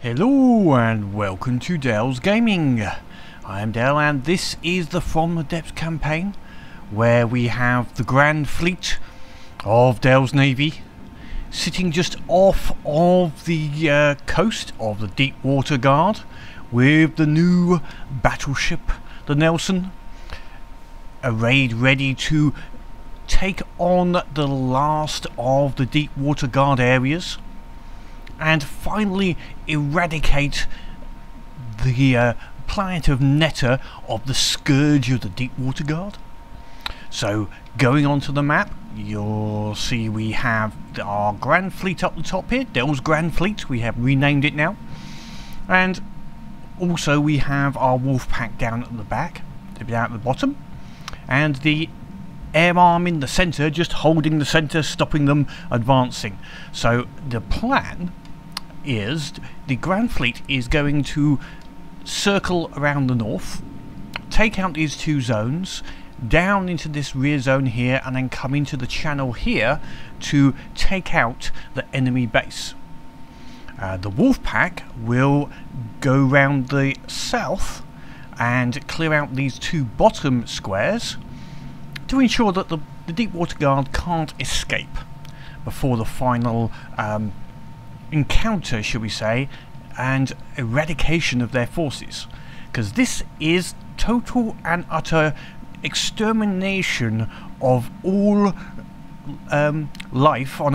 Hello and welcome to Dale's Gaming. I am Dale and this is the From the Depths campaign where we have the Grand Fleet of Dale's Navy sitting just off of the coast of the Deepwater Guard with the new battleship, the Nelson, arrayed ready to take on the last of the Deepwater Guard areas and finally eradicate the planet of Netta of the scourge of the Deepwater Guard. So going on to the map, you'll see we have our Grand Fleet up the top here, Dell's Grand Fleet, we have renamed it now, and also we have our wolf pack down at the back, down at the bottom, and the air arm in the centre, just holding the centre, stopping them advancing. So the plan is the Grand Fleet is going to circle around the north, take out these two zones, down into this rear zone here, and then come into the channel here to take out the enemy base. The wolf pack will go round the south and clear out these two bottom squares to ensure that the Deepwater Guard can't escape before the final encounter, shall we say, and eradication of their forces, because this is total and utter extermination of all life on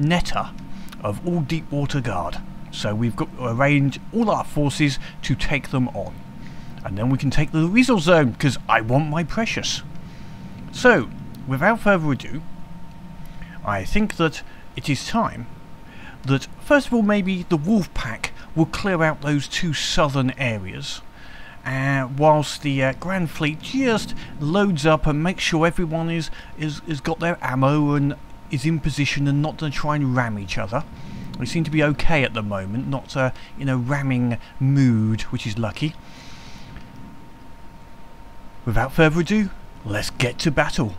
Netta, of all Deepwater Guard. So we've got to arrange all our forces to take them on, and then we can take the resource zone, because I want my precious. So without further ado, I think that it is time that first of all maybe the wolf pack will clear out those two southern areas, whilst the Grand Fleet just loads up and makes sure everyone is got their ammo and is in position and not to try and ram each other. We seem to be okay at the moment, not in a ramming mood, which is lucky. Without further ado, let's get to battle.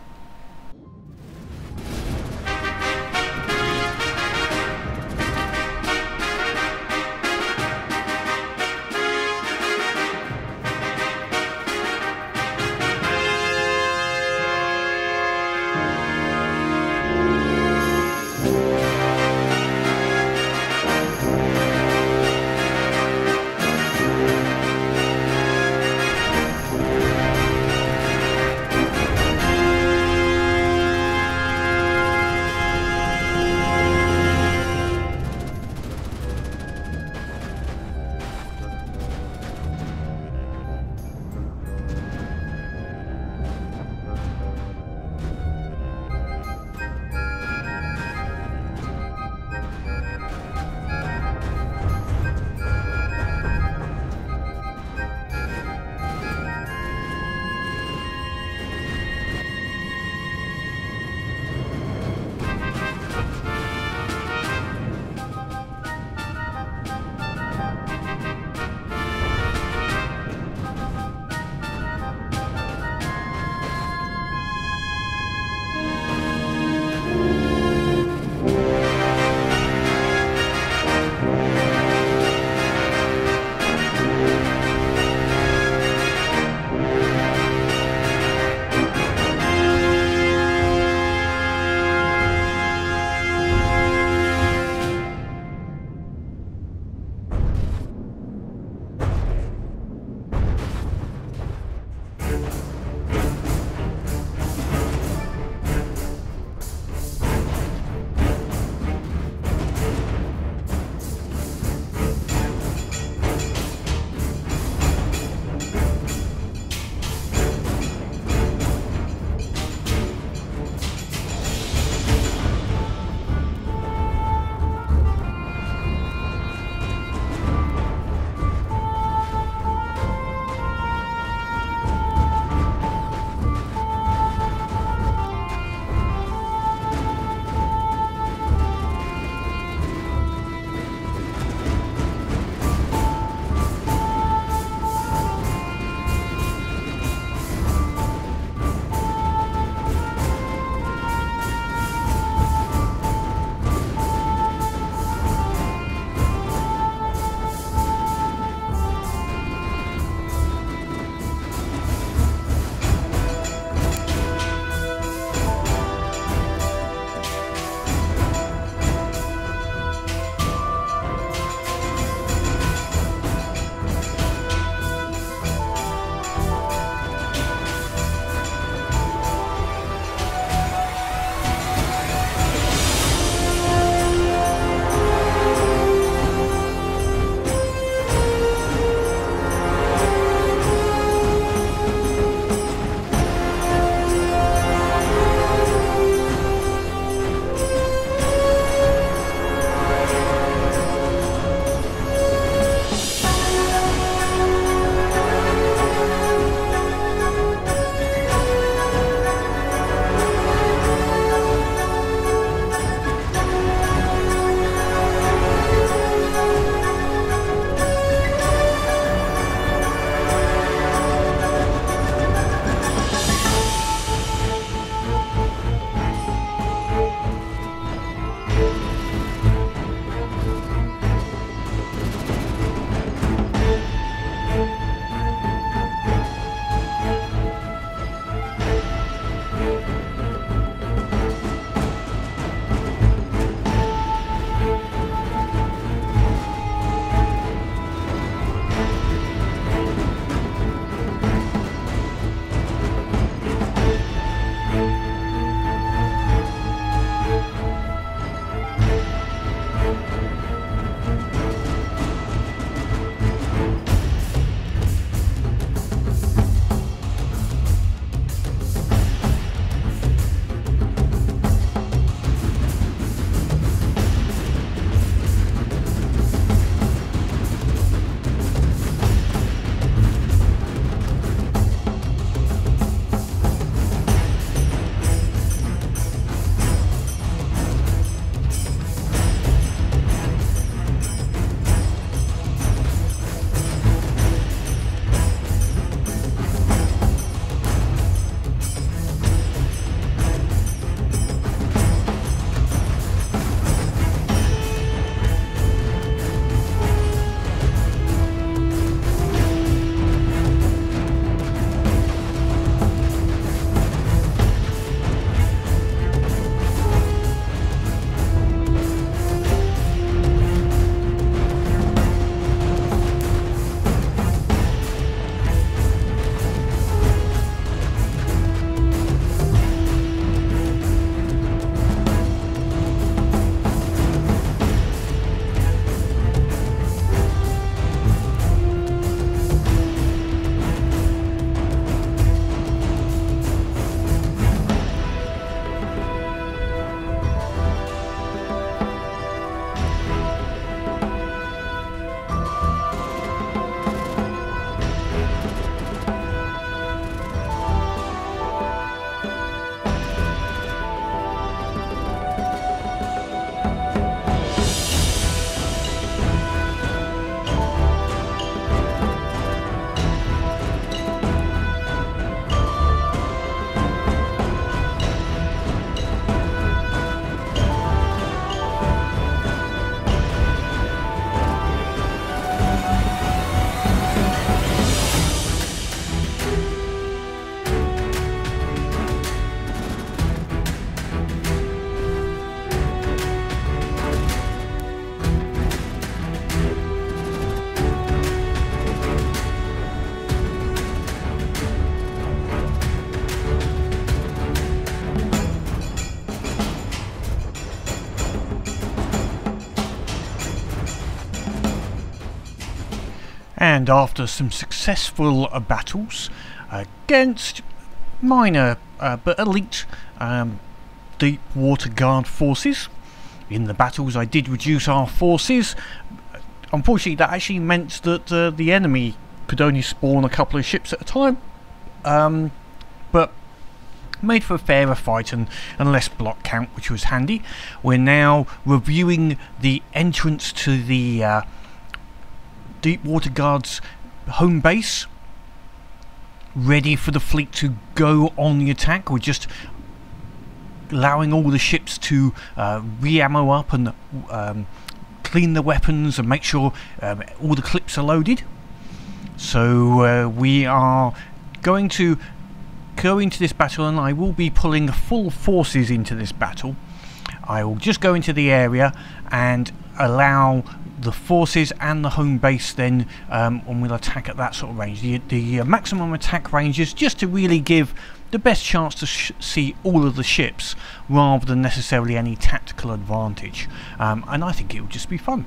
And after some successful battles against minor but elite deep water guard forces, in the battles I did reduce our forces. Unfortunately, that actually meant that the enemy could only spawn a couple of ships at a time, but made for a fairer fight and less block count, which was handy. We're now reviewing the entrance to the Deep Water Guard's home base, ready for the fleet to go on the attack. We're just allowing all the ships to re-ammo up and clean the weapons and make sure all the clips are loaded. So we are going to go into this battle, and I will be pulling full forces into this battle. I will just go into the area and allow the forces and the home base then, and we'll attack at that sort of range. The maximum attack range is just to really give the best chance to see all of the ships rather than necessarily any tactical advantage, and I think it will just be fun.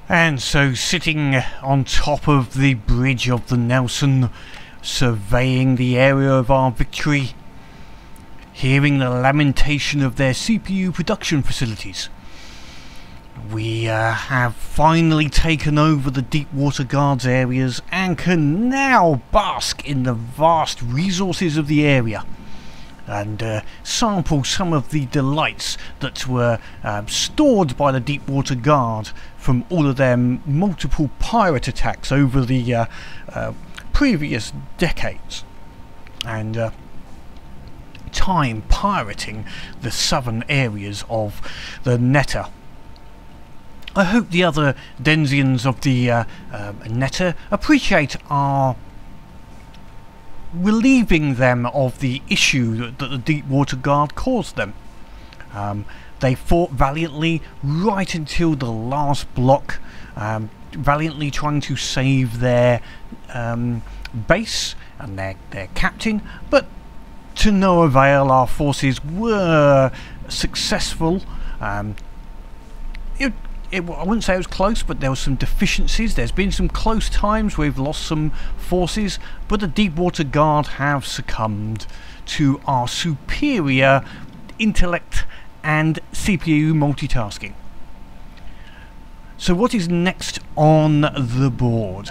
And so, sitting on top of the bridge of the Nelson, surveying the area of our victory, hearing the lamentation of their CPU production facilities, we have finally taken over the Deep Water Guards areas and can now bask in the vast resources of the area and sample some of the delights that were stored by the Deep Water Guard from all of their multiple pirate attacks over the previous decades, and time pirating the southern areas of the Netta. I hope the other Denzians of the Netta appreciate our relieving them of the issue that the Deep Water Guard caused them. They fought valiantly right until the last block, valiantly trying to save their base and their captain, but to no avail. Our forces were successful. I wouldn't say it was close, but there were some deficiencies. There's been some close times we've lost some forces, but the Deep Water Guard have succumbed to our superior intellect and CPU multitasking. So what is next on the board?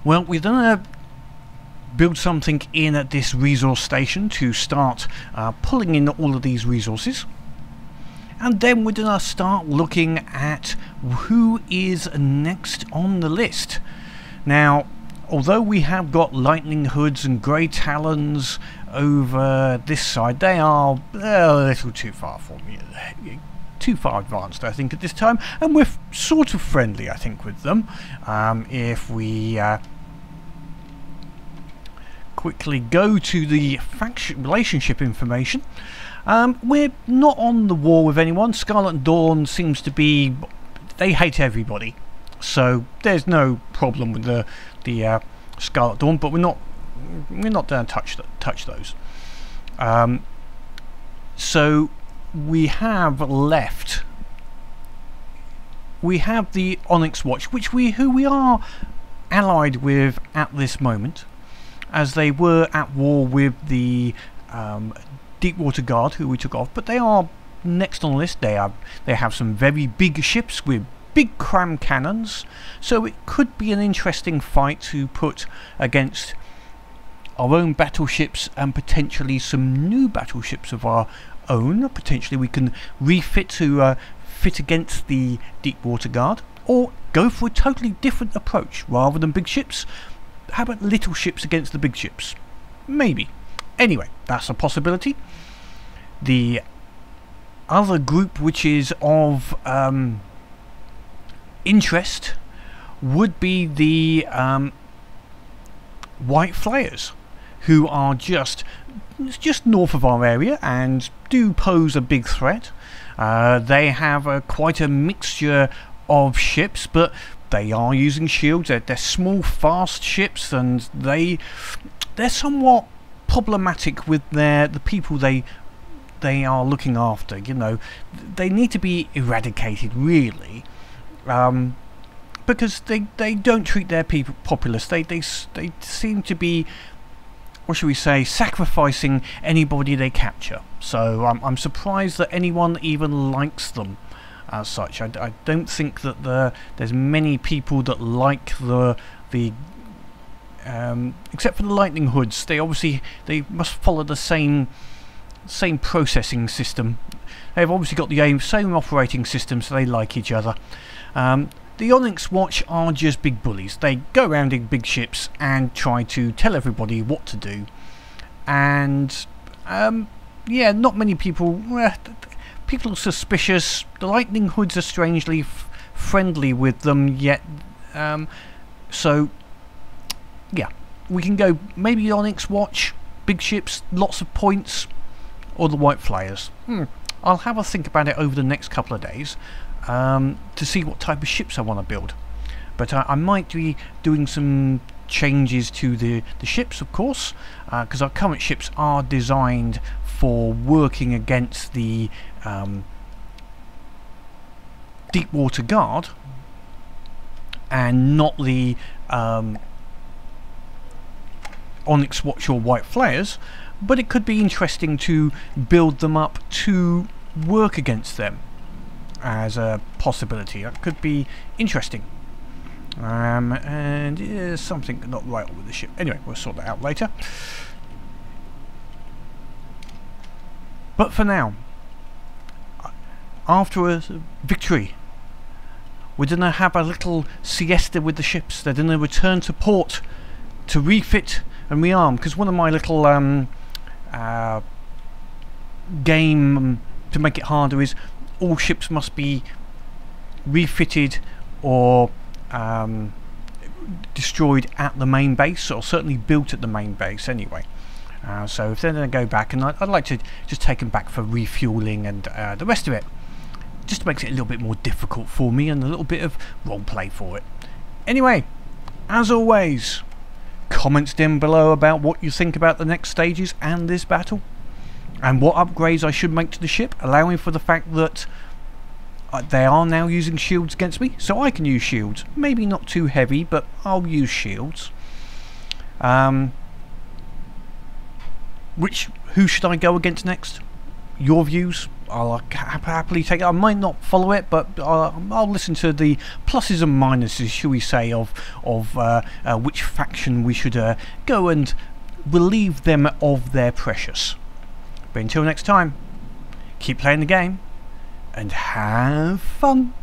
Well, we're going to build something in at this resource station to start pulling in all of these resources. And then we're going to start looking at who is next on the list. Now, although we have got lightning hoods and grey talons over this side, they are a little too far for me. Too far advanced, I think, at this time. And we're sort of friendly, I think, with them. If we quickly go to the faction relationship information, we're not on the war with anyone. Scarlet Dawn seems to be, they hate everybody, so there's no problem with the Scarlet Dawn, but we're not going to touch those. So we have left, we have the Onyx Watch, who we are allied with at this moment, as they were at war with the Deepwater Guard, who we took off, but they are next on the list. They have some very big ships with big cram cannons, so it could be an interesting fight to put against our own battleships and potentially some new battleships of our own. Potentially we can refit to fit against the Deepwater Guard, or go for a totally different approach. Rather than big ships, how about little ships against the big ships? Maybe. Anyway, that's a possibility. The other group which is of interest would be the White Flayers, who are just north of our area and do pose a big threat. They have quite a mixture of ships, but they are using shields. They're small, fast ships, and they're somewhat problematic with the people they are looking after. You know, they need to be eradicated, really, because they don't treat their populace. They seem to be, what should we say, sacrificing anybody they capture. So I'm surprised that anyone even likes them as such. I don't think that there's many people that like the except for the lightning hoods. They must follow the same processing system. They've obviously got the same operating system, so they like each other. The Onyx Watch are just big bullies. They go around in big ships and try to tell everybody what to do. And yeah, not many people. People are suspicious. The lightning hoods are strangely friendly with them. Yet, so yeah, we can go maybe the Onyx Watch, big ships, lots of points, or the White Flyers. I'll have a think about it over the next couple of days to see what type of ships I want to build. But I might be doing some changes to the ships, of course, because our current ships are designed for working against the Deepwater Guard and not the Onyx Watch or White Flayers, but it could be interesting to build them up to work against them as a possibility. That could be interesting. And there's something not right with the ship. Anyway, we'll sort that out later. But for now, after a victory, we're going to have a little siesta with the ships. They're going to return to port to refit and rearm, because one of my little game to make it harder is all ships must be refitted or destroyed at the main base, or certainly built at the main base anyway. So if they're going to go back, and I'd like to just take them back for refueling and the rest of it, just makes it a little bit more difficult for me and a little bit of roleplay for it. Anyway, as always, comments down below about what you think about the next stages and this battle, and what upgrades I should make to the ship, allowing for the fact that they are now using shields against me, so I can use shields. Maybe not too heavy, but I'll use shields. Who should I go against next? Your views? I'll happily take it. I might not follow it, but I'll listen to the pluses and minuses, shall we say, of which faction we should go and relieve them of their precious. But until next time, keep playing the game and have fun.